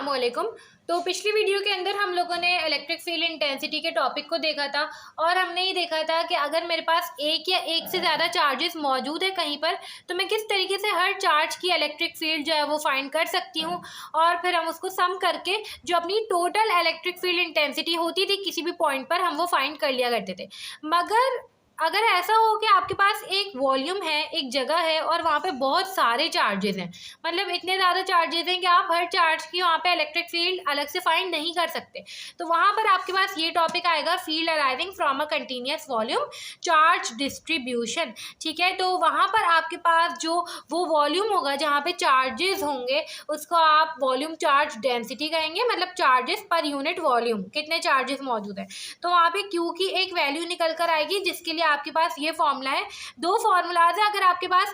अस्सलामुअलैकुम। तो पिछली वीडियो के अंदर हम लोगों ने इलेक्ट्रिक फील्ड इंटेंसिटी के टॉपिक को देखा था और हमने ये देखा था कि अगर मेरे पास एक या एक से ज़्यादा चार्जेस मौजूद है कहीं पर, तो मैं किस तरीके से हर चार्ज की इलेक्ट्रिक फील्ड जो है वो फाइंड कर सकती हूँ और फिर हम उसको सम करके जो अपनी टोटल इलेक्ट्रिक फील्ड इंटेंसिटी होती थी किसी भी पॉइंट पर, हम वो फाइंड कर लिया करते थे। मगर अगर ऐसा हो कि आपके पास एक वॉल्यूम है, एक जगह है और वहाँ पे बहुत सारे चार्जेस हैं, मतलब इतने ज़्यादा चार्जेस हैं कि आप हर चार्ज की वहाँ पे इलेक्ट्रिक फील्ड अलग से फाइंड नहीं कर सकते, तो वहाँ पर आपके पास ये टॉपिक आएगा, field arriving from a continuous volume charge distribution. ठीक है, तो वहाँ पर आपके पास जो वो वॉल्यूम होगा जहाँ पे चार्जेस होंगे उसको आप वॉल्यूम चार्ज डेंसिटी कहेंगे, मतलब चार्जेस पर यूनिट वॉल्यूम, कितने चार्जेस मौजूद हैं। तो वहाँ पे क्यू की एक वैल्यू निकल कर आएगी जिसके लिए आपके पास ये फॉर्मूला है। दो फॉर्मूलाज है, अगर आपके पास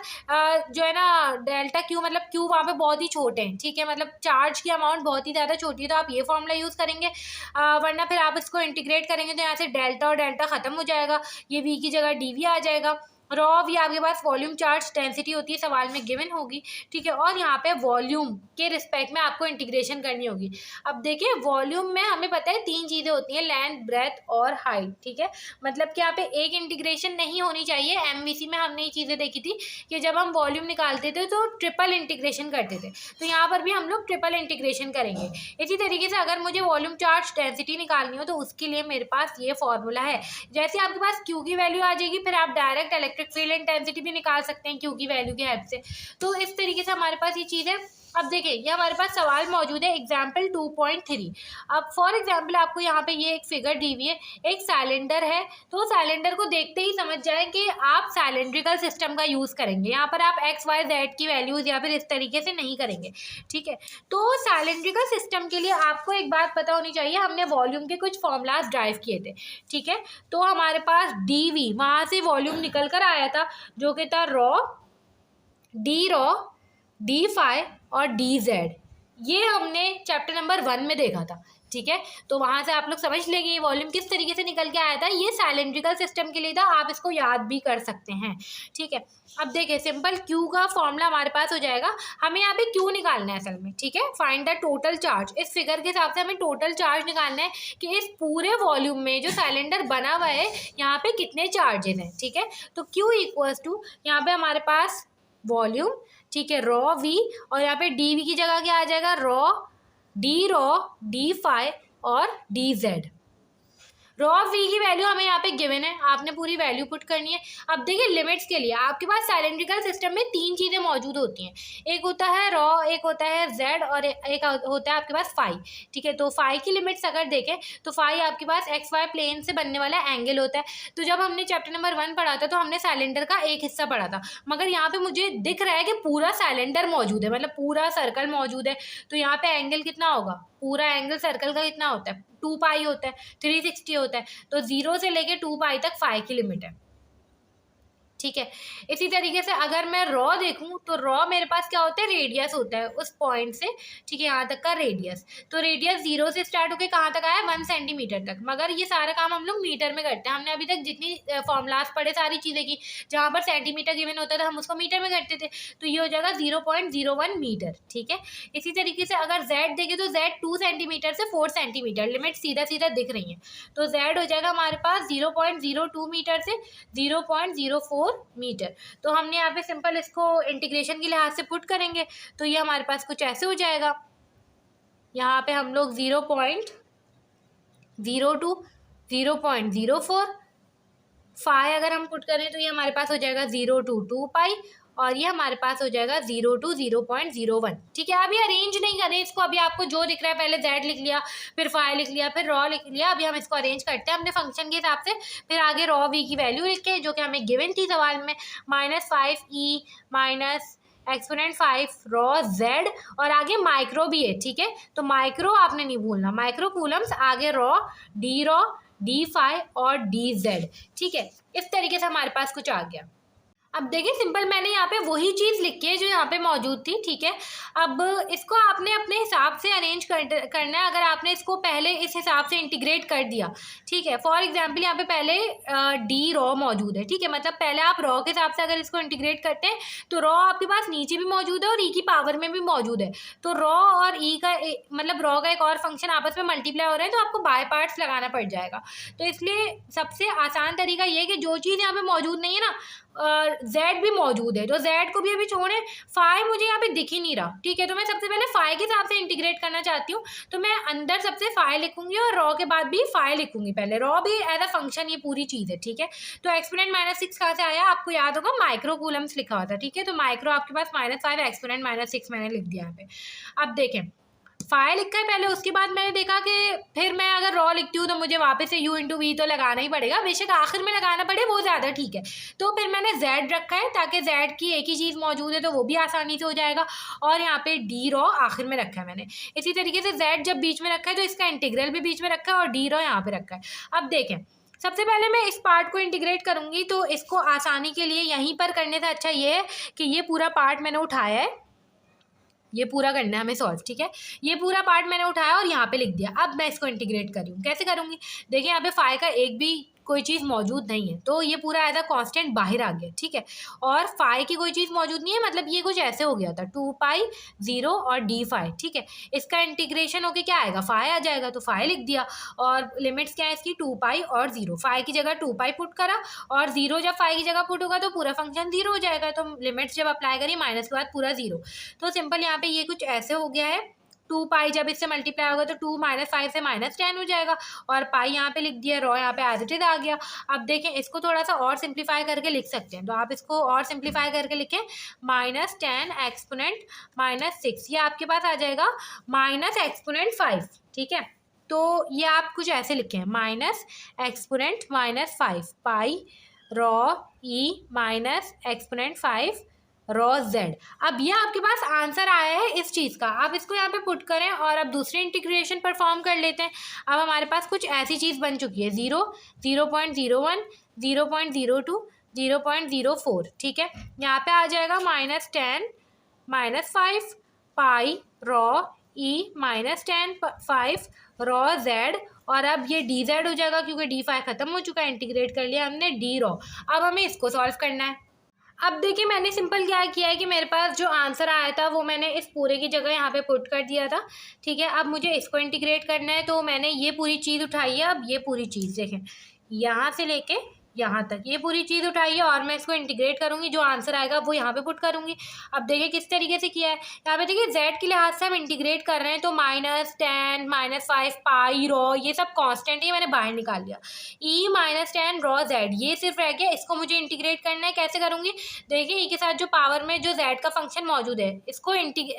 जो है ना डेल्टा क्यू, मतलब क्यू वहाँ पे बहुत ही छोटे हैं, ठीक है, मतलब चार्ज की अमाउंट बहुत ही ज़्यादा छोटी है, तो आप ये फॉर्मूला यूज़ करेंगे। वरना फिर आप इसको इंटीग्रेट करेंगे तो यहाँ से डेल्टा और डेल्टा ख़त्म हो जाएगा, ये वी की जगह डी वी आ जाएगा। रॉ वी आपके पास वॉल्यूम चार्ज डेंसिटी होती है, सवाल में गिवन होगी, ठीक है, और यहाँ पे वॉल्यूम के रिस्पेक्ट में आपको इंटीग्रेशन करनी होगी। अब देखिए वॉल्यूम में हमें पता है तीन चीज़ें होती हैं, लेंथ, ब्रेथ और हाइट, ठीक है, मतलब कि यहाँ पे एक इंटीग्रेशन नहीं होनी चाहिए। एमवीसी में हमने ये चीज़ें देखी थी कि जब हम वॉल्यूम निकालते थे तो ट्रिपल इंटीग्रेशन करते थे, तो यहाँ पर भी हम लोग ट्रिपल इंटीग्रेशन करेंगे। इसी तरीके से अगर मुझे वॉल्यूम चार्ज डेंसिटी निकालनी हो तो उसके लिए मेरे पास ये फॉर्मूला है। जैसे आपके पास क्यू की वैल्यू आ जाएगी, फिर आप डायरेक्ट इलेक्ट्रिक फील्ड इंटेंसिटी भी निकाल सकते हैं क्यू की वैल्यू की हेल्प से। तो इस तरीके से हमारे पास ये चीज़ है। अब देखिए ये हमारे पास सवाल मौजूद है एग्जाम्पल 2.3। अब फॉर एग्जाम्पल आपको यहाँ पे ये एक फिगर दी हुई है, एक सिलेंडर है, तो सिलेंडर को देखते ही समझ जाए कि आप सिलेंड्रिकल सिस्टम का यूज़ करेंगे। यहाँ पर आप एक्स वाई जेड की वैल्यूज़ या फिर इस तरीके से नहीं करेंगे, ठीक है। तो सिलेंड्रिकल सिस्टम के लिए आपको एक बात पता होनी चाहिए, हमने वॉल्यूम के कुछ फॉर्मूलाज ड्राइव किए थे, ठीक है। तो हमारे पास डी वी वहाँ से वॉल्यूम निकल कर आया था जो कि था रॉ, डी फाई और डी जेड, ये हमने चैप्टर नंबर 1 में देखा था, ठीक है। तो वहाँ से आप लोग समझ लेंगे ये वॉल्यूम किस तरीके से निकल के आया था, ये सिलेंड्रिकल सिस्टम के लिए था, आप इसको याद भी कर सकते हैं, ठीक है। अब देखिए सिंपल क्यू का फॉर्मूला हमारे पास हो जाएगा, हमें यहाँ पे क्यू निकालना है असल में, ठीक है। फाइंड द टोटल चार्ज, इस फिगर के हिसाब से हमें टोटल चार्ज निकालना है कि इस पूरे वॉल्यूम में जो सिलेंडर बना हुआ है यहाँ पे कितने चार्जेस हैं, ठीक है। तो क्यू इक्वल्स टू यहाँ पे हमारे पास वॉल्यूम, ठीक है, रॉ वी, और यहाँ पे डी वी की जगह क्या आ जाएगा, रॉ डी फाई और डी जेड। रॉ वी की वैल्यू हमें यहाँ पे गिवन है, आपने पूरी वैल्यू पुट करनी है। अब देखिए लिमिट्स के लिए आपके पास सिलेंड्रिकल सिस्टम में तीन चीज़ें मौजूद होती हैं, एक होता है रॉ, एक होता है जेड और एक होता है आपके पास फाई, ठीक है। तो फाई की लिमिट्स अगर देखें तो फाई आपके पास एक्स वाई प्लेन से बनने वाला एंगल होता है। तो जब हमने चैप्टर नंबर 1 पढ़ा था तो हमने सिलेंडर का एक हिस्सा पढ़ा था, मगर यहाँ पे मुझे दिख रहा है कि पूरा सिलेंडर मौजूद है, मतलब पूरा सर्कल मौजूद है, तो यहाँ पे एंगल कितना होगा, पूरा एंगल सर्कल का कितना होता है, 2 पाई होता है, 360 होता है, तो 0 से लेके 2 पाई तक फाई की लिमिट है, ठीक है। इसी तरीके से अगर मैं रॉ देखूं तो रॉ मेरे पास क्या होता है, रेडियस होता है उस पॉइंट से, ठीक है, यहाँ तक का रेडियस। तो रेडियस 0 से स्टार्ट होकर कहाँ तक आया, 1 सेंटीमीटर तक, मगर ये सारा काम हम लोग मीटर में करते हैं। हमने अभी तक जितनी फॉर्मूलाज पढ़े सारी चीज़ें की, जहाँ पर सेंटीमीटर गिवन होता था हम उसको मीटर में करते थे, तो ये हो जाएगा 0.01 मीटर, ठीक है। इसी तरीके से अगर जेड देखें तो जेड 2 सेंटीमीटर से 4 सेंटीमीटर, लिमिट सीधा सीधा दिख रही है, तो जेड हो जाएगा हमारे पास 0.02 मीटर से 0.04 मीटर। तो हमने यहाँ पे सिंपल इसको इंटीग्रेशन के लिहाज से पुट करेंगे तो ये हमारे पास कुछ ऐसे हो जाएगा, यहाँ पे हम लोग 0.02 0.04 फाई अगर हम पुट करें तो ये हमारे पास हो जाएगा 0 to 2 पाई, और ये हमारे पास हो जाएगा 0 to 0.01, ठीक है। अभी अरेंज नहीं करें इसको, अभी आपको जो दिख रहा है पहले जेड लिख लिया, फिर फाई लिख लिया, फिर रॉ लिख लिया, अभी हम इसको अरेंज करते हैं अपने फंक्शन के हिसाब से। फिर आगे रॉ वी की वैल्यू लिखे जो कि हमें गिवन थी सवाल में, -5e minus exponent 5 raw Z, और आगे माइक्रो भी है, ठीक है। तो माइक्रो आपने नहीं भूलना, माइक्रो कूलम्स, आगे रॉ, डी फाई और डी जेड, ठीक है। इस तरीके से हमारे पास कुछ आ गया। अब देखिए सिंपल मैंने यहाँ पे वही चीज़ लिखी है जो यहाँ पे मौजूद थी, ठीक है। अब इसको आपने अपने हिसाब से अरेंज करना है। अगर आपने इसको पहले इस हिसाब से इंटीग्रेट कर दिया, ठीक है, फॉर एग्जांपल यहाँ पे पहले डी रॉ मौजूद है, ठीक है, मतलब पहले आप रॉ के हिसाब से अगर इसको इंटीग्रेट करते हैं तो रॉ आपके पास नीचे भी मौजूद है और ई की पावर में भी मौजूद है। तो रॉ और ई का मतलब रॉ का एक और फंक्शन आपस में मल्टीप्लाई हो रहा है, तो आपको बाय पार्ट्स लगाना पड़ जाएगा। तो इसलिए सबसे आसान तरीका ये है कि जो चीज़ यहाँ पे मौजूद नहीं है ना, जेड भी मौजूद है, तो जेड को भी अभी छोड़ें, फाई मुझे यहाँ पे दिख ही नहीं रहा, ठीक है। तो मैं सबसे पहले फाई के हिसाब से इंटीग्रेट करना चाहती हूँ, तो मैं अंदर सबसे फाई लिखूंगी और रॉ के बाद भी फाई लिखूंगी। पहले रॉ भी एज अ फंक्शन, ये पूरी चीज़ है, ठीक है। तो एक्सपोनेंट -6 कहाँ से आया, आपको याद होगा माइक्रो कूलम्स लिखा हुआ था, ठीक है। तो माइक्रो आपके पास -5, एक्सपोनेंट -6 मैंने लिख दिया यहाँ पे। अब देखें फाई लिखा है पहले, उसके बाद मैंने देखा कि फिर मैं अगर रॉ लिखती हूँ तो मुझे वापस से u इंटू वी तो लगाना ही पड़ेगा, बेशक आखिर में लगाना पड़े वो ज़्यादा ठीक है। तो फिर मैंने z रखा है ताकि z की एक ही चीज़ मौजूद है तो वो भी आसानी से हो जाएगा। और यहाँ पे डी रॉ आखिर में रखा है मैंने। इसी तरीके से z जब बीच में रखा है तो इसका इंटीग्रल भी बीच में रखा है और डी रॉ यहाँ पे रखा है। अब देखें सबसे पहले मैं इस पार्ट को इंटीग्रेट करूँगी, तो इसको आसानी के लिए यहीं पर करने से अच्छा ये है कि ये पूरा पार्ट मैंने उठाया है, ये पूरा करना है हमें सॉल्व, ठीक है। ये पूरा पार्ट मैंने उठाया और यहाँ पे लिख दिया। अब मैं इसको इंटीग्रेट कर रही हूँ, कैसे करूँगी, देखिए यहाँ पे फाई का एक भी कोई चीज़ मौजूद नहीं है, तो ये पूरा एज अ कांस्टेंट बाहर आ गया, ठीक है। और फाई की कोई चीज़ मौजूद नहीं है, मतलब ये कुछ ऐसे हो गया था 2π 0 और डी फाई, ठीक है। इसका इंटीग्रेशन होके क्या आएगा, फाई आ जाएगा, तो फाई लिख दिया। और लिमिट्स क्या है इसकी, 2π और 0, फाई की जगह 2π पुट करा और 0 जब फाई की जगह पुट होगा तो पूरा फंक्शन 0 हो जाएगा। तो लिमिट्स जब अप्लाई करी माइनस के बाद पूरा 0, तो सिंपल यहाँ पे ये कुछ ऐसे हो गया है। 2π जब इससे मल्टीप्लाई होगा तो 2 -5 से -10 हो जाएगा और पाई यहाँ पे लिख दिया, रॉ यहाँ पे एज इट इज आ गया। अब देखें इसको थोड़ा सा और सिंप्लीफाई करके लिख सकते हैं, तो आप इसको और सिंप्लीफाई करके लिखें -10 एक्सपोनेंट -6, ये आपके पास आ जाएगा -एक्सपोनेंट 5, ठीक है। तो ये आप कुछ ऐसे लिखें -एक्सपोनेंट -5 पाई रॉ ई -एक्सपोनेंट 5 रॉ जेड। अब ये आपके पास आंसर आया है इस चीज़ का, आप इसको यहाँ पे पुट करें और अब दूसरी इंटीग्रेशन परफॉर्म कर लेते हैं। अब हमारे पास कुछ ऐसी चीज़ बन चुकी है 0, 0.01, 0.02, 0.04, ठीक है। यहाँ पे आ जाएगा -10 -5 पाई रॉ ई -10 रॉ जेड। और अब ये डी जेड हो जाएगा क्योंकि डी फाई ख़त्म हो चुका है, इंटीग्रेट कर लिया हमने डी रॉ। अब हमें इसको सॉल्व करना है। अब देखिए मैंने सिंपल क्या किया है कि मेरे पास जो आंसर आया था वो मैंने इस पूरे की जगह यहाँ पे पुट कर दिया था, ठीक है। अब मुझे इसको इंटीग्रेट करना है, तो मैंने ये पूरी चीज़ उठाई है। अब ये पूरी चीज़ देखें यहाँ से लेके यहाँ तक ये पूरी चीज़ उठाई है और मैं इसको इंटीग्रेट करूँगी, जो आंसर आएगा वो यहाँ पे पुट करूँगी। अब देखिए किस तरीके से किया है, यहाँ पे देखिए जेड के लिहाज से हम इंटीग्रेट कर रहे हैं, तो -10 -5 पाई रॉ ये सब कांस्टेंट ही मैंने बाहर निकाल लिया। ई -10 रॉ जेड ये सिर्फ रह गया, इसको मुझे इंटीग्रेट करना है। कैसे करूँगी, देखिए ई के साथ जो पावर में जो जेड का फंक्शन मौजूद है इसको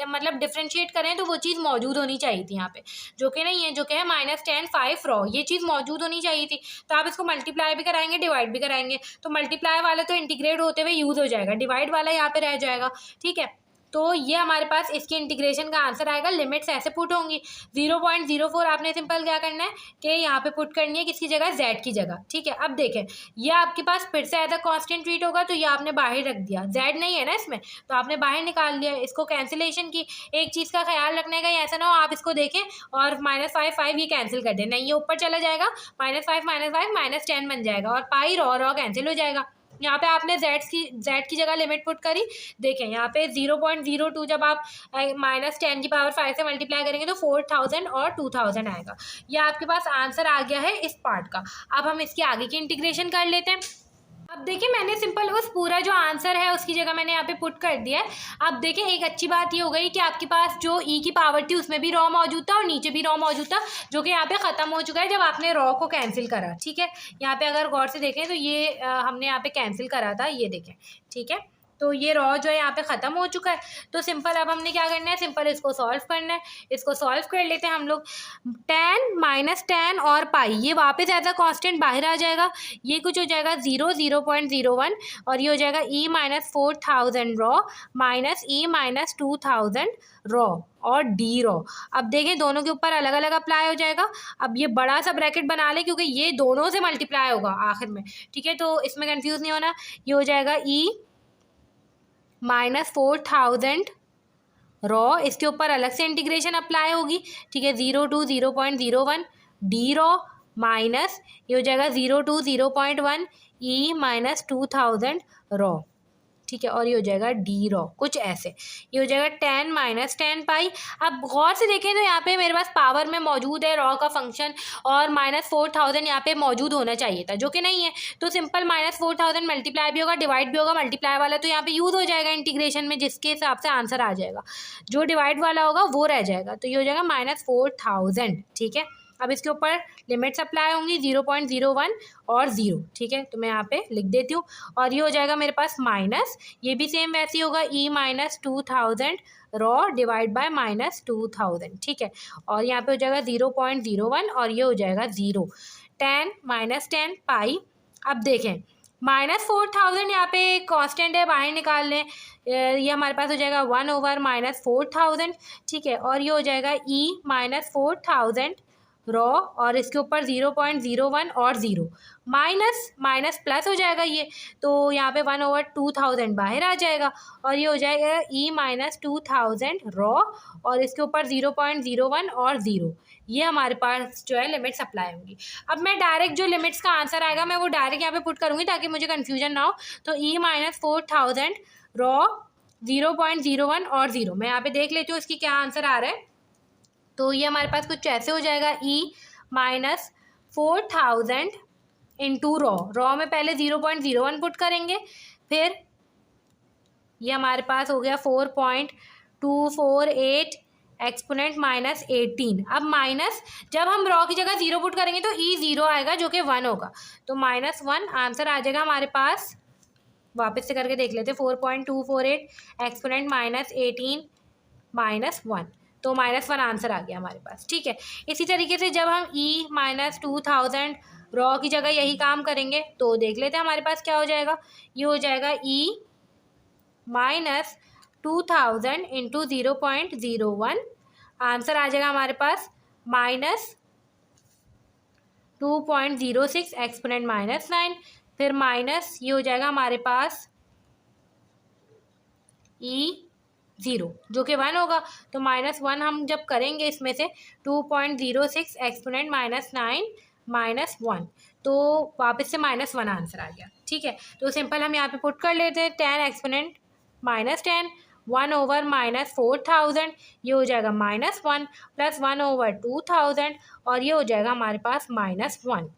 मतलब डिफ्रेंशिएट करें तो वो चीज़ मौजूद होनी चाहिए थी यहाँ पे, जो कि नहीं है, जो कि है -10 5 रॉ, ये चीज़ मौजूद होनी चाहिए थी। तो आप इसको मल्टीप्लाई भी कराएंगे डिवाइड भी कराएंगे, तो मल्टीप्लाई वाला तो इंटीग्रेट होते हुए यूज हो जाएगा, डिवाइड वाला यहाँ पे रह जाएगा, ठीक है। तो ये हमारे पास इसकी इंटीग्रेशन का आंसर आएगा। लिमिट्स ऐसे पुट होंगी 0.04, आपने सिंपल क्या करना है कि यहाँ पे पुट करनी है किसकी जगह, जेड की जगह, ठीक है। अब देखें ये आपके पास फिर से एज अ कांस्टेंट ट्रीट होगा, तो ये आपने बाहर रख दिया, जेड नहीं है ना इसमें, तो आपने बाहर निकाल लिया। इसको कैंसिलेशन की एक चीज़ का ख्याल रखने का, ऐसा ना हो आप इसको देखें और -5 ये कैंसिल कर दें, नहीं ये ऊपर चला जाएगा, -5 -10 बन जाएगा और पाई रॉ कैंसिल हो जाएगा। यहाँ पे आपने जेड की जगह लिमिट पुट करी, देखें यहाँ पे 0.02 जब आप -10 की पावर 5 से मल्टीप्लाई करेंगे तो 4000 और 2000 आएगा। ये आपके पास आंसर आ गया है इस पार्ट का। अब हम इसके आगे की इंटीग्रेशन कर लेते हैं। अब देखिए मैंने सिंपल उस पूरा जो आंसर है उसकी जगह मैंने यहाँ पे पुट कर दिया है। अब देखिए एक अच्छी बात ये हो गई कि आपके पास जो ई की पावर थी उसमें भी रॉ मौजूद था और नीचे भी रॉ मौजूद था, जो कि यहाँ पे ख़त्म हो चुका है जब आपने रॉ को कैंसिल करा, ठीक है। यहाँ पे अगर गौर से देखें तो ये हमने यहाँ पे कैंसिल करा था, ये देखें, ठीक है। तो ये रॉ जो है यहाँ पे ख़त्म हो चुका है। तो सिंपल अब हमने क्या करना है, सिंपल इसको सॉल्व करना है। इसको सॉल्व कर लेते हैं हम लोग। 10 -10 और पाई ये वापस एज अ कांस्टेंट बाहर आ जाएगा, ये कुछ हो जाएगा 0 0.01 और ये हो जाएगा ई -4000 रॉ माइनस ई -2000 रॉ और डी रॉ। अब देखें दोनों के ऊपर अलग अलग अप्लाई हो जाएगा। अब ये बड़ा सा ब्रैकेट बना लें क्योंकि ये दोनों से मल्टीप्लाई होगा आखिर में, ठीक है। तो इसमें कंफ्यूज नहीं होना, ये हो जाएगा ई -4000 रॉ, इसके ऊपर अलग से इंटीग्रेशन अप्लाई होगी, ठीक है, 0 to 0.01 डी रॉ माइनस ये हो जाएगा 0 to 0.1 ई माइनस 2000 रॉ, ठीक है, और ये हो जाएगा डी रॉ, कुछ ऐसे ये हो जाएगा 10 माइनस 10 पाई। अब गौर से देखें तो यहाँ पे मेरे पास पावर में मौजूद है रॉ का फंक्शन और -4000 यहाँ पे मौजूद होना चाहिए था, जो कि नहीं है, तो सिंपल -4000 मल्टीप्लाई भी होगा, डिवाइड भी होगा, मल्टीप्लाई वाला तो यहाँ पे यूज़ हो जाएगा इंटीग्रेशन में, जिसके हिसाब से आंसर आ जाएगा, जो डिवाइड वाला होगा वो रह जाएगा, तो ये हो जाएगा -4000, ठीक है। अब इसके ऊपर लिमिट्स अप्लाई होंगी 0.01 और 0, ठीक है, तो मैं यहाँ पे लिख देती हूँ, और ये हो जाएगा मेरे पास माइनस, ये भी सेम वैसे ही होगा E minus 2000 raw divide by -2000, ठीक है, और यहाँ पे हो जाएगा 0.01 और ये हो जाएगा 0, 10 माइनस 10 पाई। अब देखें -4000 यहाँ पे कांस्टेंट है, बाहर निकाल लें, ये हमारे पास हो जाएगा 1/-4000, ठीक है, और ये हो जाएगा ई -4000 रॉ और इसके ऊपर 0.01 और 0 माइनस माइनस प्लस हो जाएगा ये, तो यहाँ पे 1/2000 बाहर आ जाएगा और ये हो जाएगा ई -2000 रॉ और इसके ऊपर 0.01 और 0, ये हमारे पास जो है लिमिट्स अप्लाई होंगी। अब मैं डायरेक्ट जो लिमिट्स का आंसर आएगा मैं वो डायरेक्ट यहाँ पे पुट करूँगी ताकि मुझे कन्फ्यूजन ना हो, तो ई -4000 रॉ 0.01 और 0, मैं यहाँ पे देख लेती हूँ इसकी क्या आंसर आ रहा है, तो ये हमारे पास कुछ ऐसे हो जाएगा ई -4000 इंटू रॉ में पहले 0.01 पुट करेंगे, फिर ये हमारे पास हो गया 4.248 एक्सपोनेंट -18। अब माइनस जब हम रॉ की जगह 0 पुट करेंगे तो ई 0 आएगा जो कि 1 होगा, तो -1 आंसर आ जाएगा हमारे पास। वापस से करके देख लेते, 4.248 एक्सपोनेंट -18 -1, तो -1 आंसर आ गया हमारे पास, ठीक है। इसी तरीके से जब हम ई -2000 रॉ की जगह यही काम करेंगे तो देख लेते हैं हमारे पास क्या हो जाएगा, ये हो जाएगा ई -2000 इंटू 0.01, आंसर आ जाएगा हमारे पास -2.06 एक्सपोनेंट -9, फिर माइनस ये हो जाएगा हमारे पास ई 0 जो कि 1 होगा, तो -1 हम जब करेंगे इसमें से 2.06 एक्सपोनेंट -9 -1, तो वापस से -1 आंसर आ गया, ठीक है। तो सिंपल हम यहाँ पे पुट कर लेते हैं 10 एक्सपोनेंट -10 1/-4000, ये हो जाएगा -1 प्लस 1/2000 और ये हो जाएगा हमारे पास -1।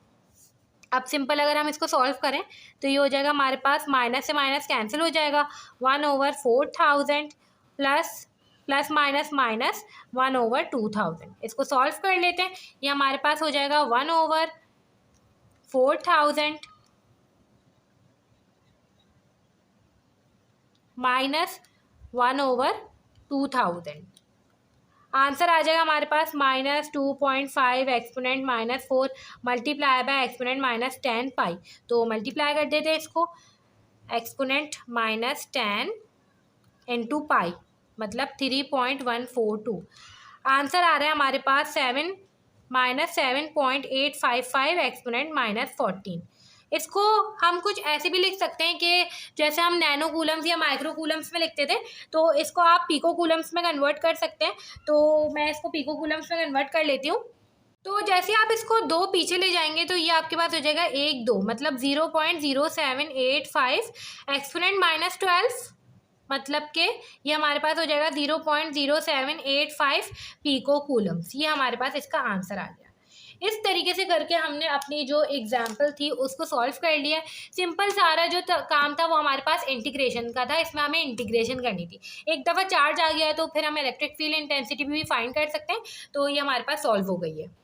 अब सिंपल अगर हम इसको सॉल्व करें तो ये हो जाएगा हमारे पास माइनस से माइनस कैंसिल हो जाएगा, 1/4000 प्लस माइनस माइनस 1/2000, इसको सॉल्व कर लेते हैं, ये हमारे पास हो जाएगा 1/4000 माइनस 1/2000, आंसर आ जाएगा हमारे पास -2.5 एक्सपोनेंट -4 मल्टीप्लाई बाय एक्सपोनेंट -10 पाई, तो मल्टीप्लाई कर देते हैं इसको, एक्सपोनेंट -10 इंटू पाई मतलब 3.142, आंसर आ रहा है हमारे पास 7-7.855 एक्सपोनेंट -14। इसको हम कुछ ऐसे भी लिख सकते हैं कि जैसे हम नैनो कूलम्स या माइक्रो कूलम्स में लिखते थे, तो इसको आप पीको कूलम्स में कन्वर्ट कर सकते हैं, तो मैं इसको पीको कूलम्स में कन्वर्ट कर लेती हूँ। तो जैसे आप इसको 2 पीछे ले जाएंगे तो ये आपके पास हो जाएगा 1 2 मतलब 0.0785 एक्सपोनेंट -12, मतलब कि ये हमारे पास हो जाएगा 0.0785 पीको कूलम्स, ये हमारे पास इसका आंसर आ गया। इस तरीके से करके हमने अपनी जो एग्जाम्पल थी उसको सॉल्व कर लिया। सिंपल सारा जो काम था वो हमारे पास इंटीग्रेशन का था, इसमें हमें इंटीग्रेशन करनी थी। एक दफ़ा चार्ज आ गया तो फिर हम इलेक्ट्रिक फील्ड इंटेंसिटी भी फाइंड कर सकते हैं, तो ये हमारे पास सॉल्व हो गई है।